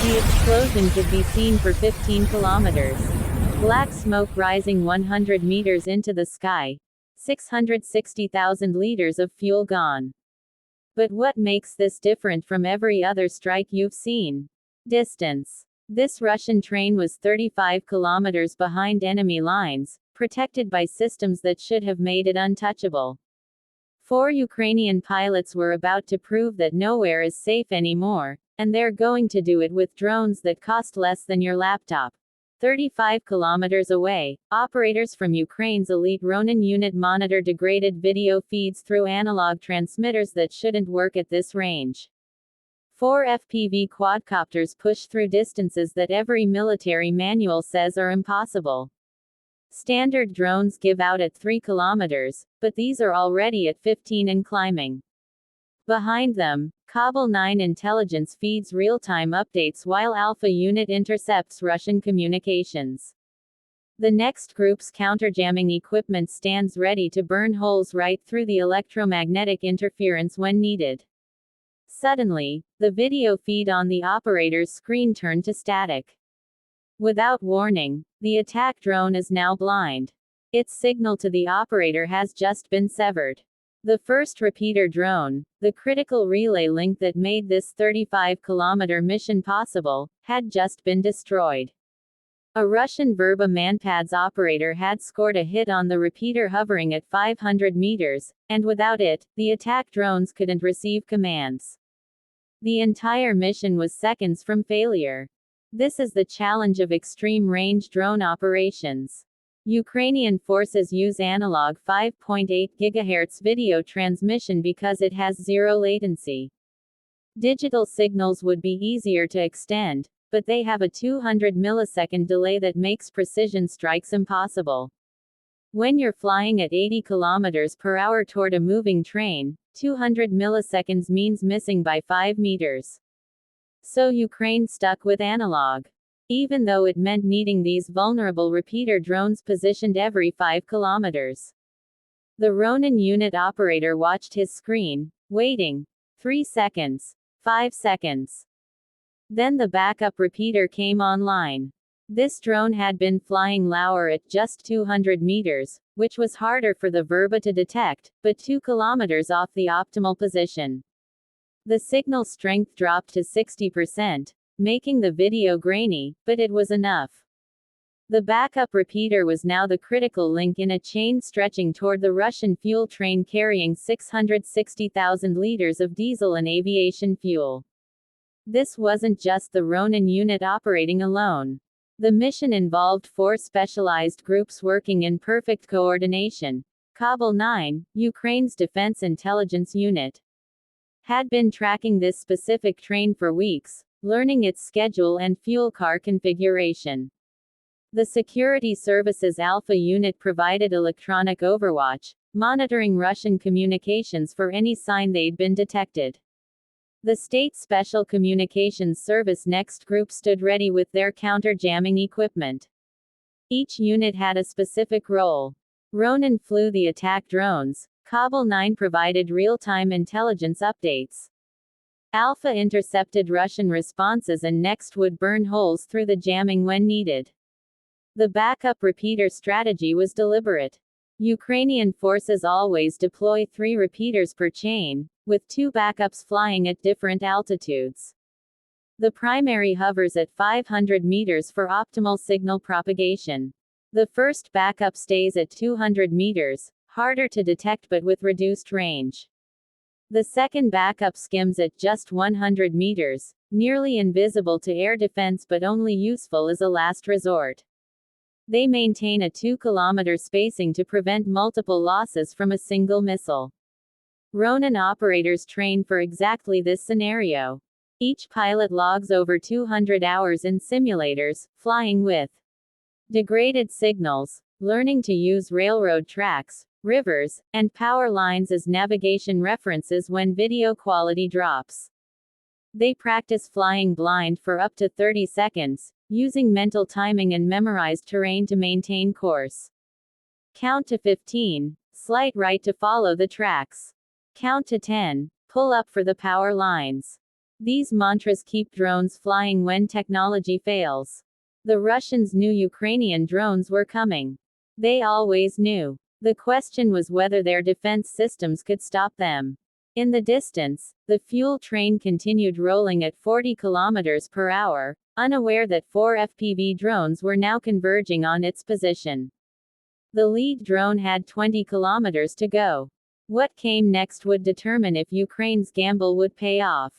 The explosion could be seen for 15 kilometers. Black smoke rising 100 meters into the sky. 660,000 liters of fuel gone. But what makes this different from every other strike you've seen? Distance. This Russian train was 35 kilometers behind enemy lines, protected by systems that should have made it untouchable. 4 Ukrainian pilots were about to prove that nowhere is safe anymore, and they're going to do it with drones that cost less than your laptop. 35 kilometers away, operators from Ukraine's elite Ronin unit monitor degraded video feeds through analog transmitters that shouldn't work at this range. 4 FPV quadcopters push through distances that every military manual says are impossible. Standard drones give out at 3 kilometers, but these are already at 15 and climbing. Behind them, Kabul 9 intelligence feeds real-time updates while Alpha unit intercepts Russian communications. The next group's counterjamming equipment stands ready to burn holes right through the electromagnetic interference when needed. Suddenly, the video feed on the operator's screen turned to static. Without warning, the attack drone is now blind. Its signal to the operator has just been severed. The first repeater drone, the critical relay link that made this 35-kilometer mission possible, had just been destroyed. A Russian Verba Manpads operator had scored a hit on the repeater hovering at 500 meters, and without it, the attack drones couldn't receive commands. The entire mission was seconds from failure. This is the challenge of extreme-range drone operations. Ukrainian forces use analog 5.8 GHz video transmission because it has zero latency. Digital signals would be easier to extend, but they have a 200 millisecond delay that makes precision strikes impossible. When you're flying at 80 km per hour toward a moving train, 200 milliseconds means missing by 5 meters. So Ukraine stuck with analog. Even though it meant needing these vulnerable repeater drones positioned every 5 kilometers. The Ronin unit operator watched his screen, waiting. 3 seconds. 5 seconds. Then the backup repeater came online. This drone had been flying lower at just 200 meters, which was harder for the Verba to detect, but 2 kilometers off the optimal position. The signal strength dropped to 60%. Making the video grainy, but it was enough. The backup repeater was now the critical link in a chain stretching toward the Russian fuel train carrying 660,000 liters of diesel and aviation fuel. This wasn't just the Ronin unit operating alone. The mission involved 4 specialized groups working in perfect coordination. Kabul 9, Ukraine's defense intelligence unit, had been tracking this specific train for weeks, learning its schedule and fuel car configuration. The security services Alpha unit provided electronic overwatch, monitoring Russian communications for any sign they'd been detected. The State Special Communications Service next group stood ready with their counter-jamming equipment. Each unit had a specific role. Ronin flew the attack drones, Kabul 9 provided real-time intelligence updates. Alpha intercepted Russian responses and next would burn holes through the jamming when needed. The backup repeater strategy was deliberate. Ukrainian forces always deploy 3 repeaters per chain, with 2 backups flying at different altitudes. The primary hovers at 500 meters for optimal signal propagation. The first backup stays at 200 meters, harder to detect but with reduced range. The second backup skims at just 100 meters, nearly invisible to air defense but only useful as a last resort. They maintain a 2-kilometer spacing to prevent multiple losses from a single missile. Ronin operators train for exactly this scenario. Each pilot logs over 200 hours in simulators, flying with degraded signals, learning to use railroad tracks, rivers, and power lines as navigation references when video quality drops. They practice flying blind for up to 30 seconds, using mental timing and memorized terrain to maintain course. Count to 15, slight right to follow the tracks. Count to 10, pull up for the power lines. These mantras keep drones flying when technology fails. The Russians knew Ukrainian drones were coming. They always knew. The question was whether their defense systems could stop them. In the distance, the fuel train continued rolling at 40 kilometers per hour, unaware that 4 FPV drones were now converging on its position. The lead drone had 20 kilometers to go. What came next would determine if Ukraine's gamble would pay off.